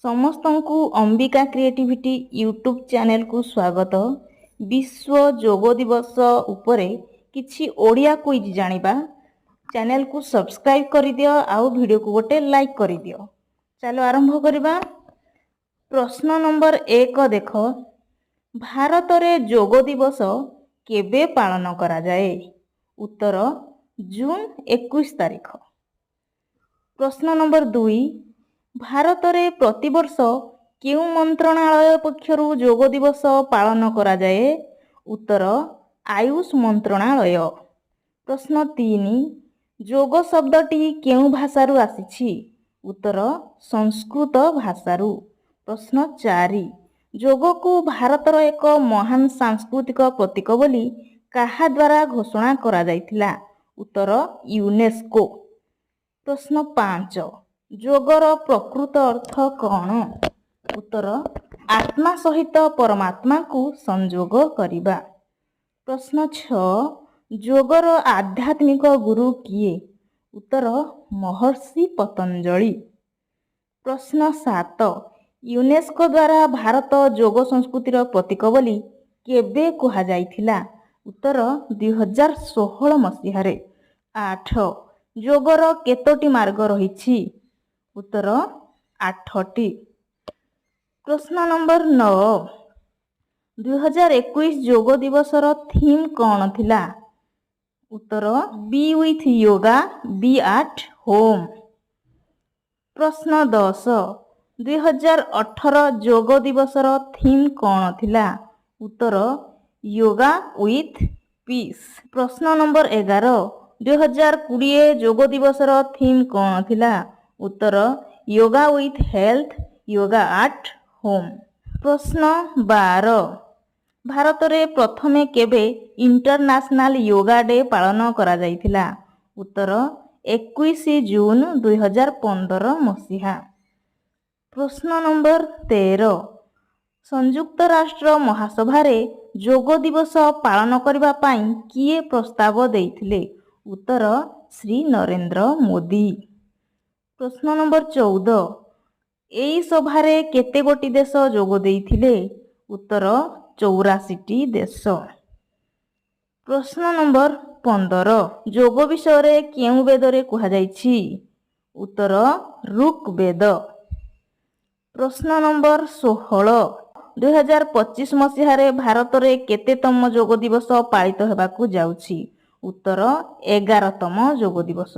ସମସ୍ତଙ୍କୁ Ambika creativity YouTube ଚ୍ୟାନେଲକୁ ସ୍ୱାଗତ। ବିଶ୍ୱ ଯୋଗ ଦିବସ ଉପରେ କିଛି ଓଡ଼ିଆ କୁଇଜ୍ ଜାଣିବା। ଚ୍ୟାନେଲକୁ ସବସ୍କ୍ରାଇବ୍ କରିଦିଅ ଆଉ ଭିଡ଼ିଓକୁ ଗୋଟେ ଲାଇକ୍ କରିଦିଅ। ଚାଲ ଆରମ୍ଭ କରିବା। ପ୍ରଶ୍ନ ନମ୍ବର 1 ଦେଖ, ଭାରତରେ ଯୋଗ ଦିବସ କେବେ ପାଳନ କରାଯାଏ? ଉତ୍ତର ଜୁନ୍ 21 ତାରିଖ। ପ୍ରଶ୍ନ ନମ୍ବର 2, ଭାରତରେ ପ୍ରତିବର୍ଷ କେଉଁ ମନ୍ତ୍ରଣାଳୟ ପକ୍ଷରୁ ଯୋଗ ଦିବସ ପାଳନ କରାଯାଏ? ଉତ୍ତର ଆୟୁଷ ମନ୍ତ୍ରଣାଳୟ। ପ୍ରଶ୍ନ 3, ଯୋଗ ଶବ୍ଦଟି କେଉଁ ଭାଷାରୁ ଆସିଛି? ଉତ୍ତର ସଂସ୍କୃତ ଭାଷାରୁ। ପ୍ରଶ୍ନ 4, ଯୋଗକୁ ଭାରତର ଏକ ମହାନ ସାଂସ୍କୃତିକ ପ୍ରତୀକ ବୋଲି କାହା ଦ୍ୱାରା ଘୋଷଣା କରାଯାଇଥିଲା? ଉତ୍ତର ୟୁନେସ୍କୋ। ପ୍ରଶ୍ନ 5, ଯୋଗର ପ୍ରକୃତ ଅର୍ଥ କ'ଣ? ଉତ୍ତର ଆତ୍ମା ସହିତ ପରମାତ୍ମାକୁ ସଂଯୋଗ କରିବା। ପ୍ରଶ୍ନ 6, ଯୋଗର ଆଧ୍ୟାତ୍ମିକ ଗୁରୁ କିଏ? ଉତ୍ତର ମହର୍ଷି ପତଞ୍ଜଳି। ପ୍ରଶ୍ନ 7, ୟୁନେସ୍କୋ ଦ୍ୱାରା ଭାରତ ଯୋଗ ସଂସ୍କୃତିର ପ୍ରତୀକ ବୋଲି କେବେ କୁହାଯାଇଥିଲା? ଉତ୍ତର 2016 ମସିହାରେ। 8, ଯୋଗର କେତୋଟି ମାର୍ଗ ରହିଛି? ଉତ୍ତର 8ଟି। ପ୍ରଶ୍ନ ନମ୍ବର 9, 2021 ଯୋଗ ଦିବସର ଥିମ୍ କ'ଣ ଥିଲା? ଉତ୍ତର be with yoga be at home. ପ୍ରଶ୍ନ 10, 2018 ଯୋଗ ଦିବସର ଥିମ୍ କ'ଣ ଥିଲା? ଉତ୍ତର ୟୋଗା ୱିଥ୍ ପିସ୍। ପ୍ରଶ୍ନ ନମ୍ବର 11, 2020 ଯୋଗ ଦିବସର ଥିମ୍ କ'ଣ ଥିଲା? ଉତ୍ତର yoga with health yoga at home. ପ୍ରଶ୍ନ 12, ଭାରତରେ ପ୍ରଥମେ କେବେ ଇଣ୍ଟରନ୍ୟାସନାଲ ୟୋଗା ଡେ ପାଳନ କରାଯାଇଥିଲା? ଉତ୍ତର 21 ଜୁନ୍ 2015 ମସିହା। ପ୍ରଶ୍ନ ନମ୍ବର 13, ସଂଯୁକ୍ତ ରାଷ୍ଟ୍ର ମହାସଭାରେ ଯୋଗ ଦିବସ ପାଳନ କରିବା ପାଇଁ କିଏ ପ୍ରସ୍ତାବ ଦେଇଥିଲେ? ଉତ୍ତର ଶ୍ରୀ ନରେନ୍ଦ୍ର ମୋଦି। ପ୍ରଶ୍ନ ନମ୍ବର 14, ଏହି ସଭାରେ କେତେ ଗୋଟି ଦେଶ ଯୋଗ ଦେଇଥିଲେ? ଉତ୍ତର 84ଟି ଦେଶ। ପ୍ରଶ୍ନ ନମ୍ବର 15, ଯୋଗ ବିଷୟରେ କେଉଁ ବେଦରେ କୁହାଯାଇଛି? ଉତ୍ତର ଋକ୍ ବେଦ। ପ୍ରଶ୍ନ ନମ୍ବର 16, 2025 ମସିହାରେ ଭାରତରେ କେତେତମ ଯୋଗ ଦିବସ ପାଳିତ ହେବାକୁ ଯାଉଛି? ଉତ୍ତର 11ତମ ଯୋଗ ଦିବସ।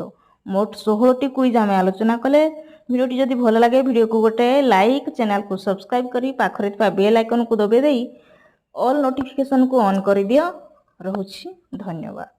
ମୋଟ 16ଟି କୁଇଜ୍ ଆମେ ଆଲୋଚନା କଲେ। ଭିଡ଼ିଓଟି ଯଦି ଭଲ ଲାଗେ ଭିଡ଼ିଓକୁ ଗୋଟେ ଲାଇକ୍, ଚ୍ୟାନେଲକୁ ସବସ୍କ୍ରାଇବ୍ କରି ପାଖରେ ଥିବା ବେଲ୍ ଆଇକନ୍କୁ ଦବାଇ ଦେଇ ଅଲ୍ ନୋଟିଫିକେସନ୍କୁ ଅନ୍ କରିଦିଅ। ରହୁଛି, ଧନ୍ୟବାଦ।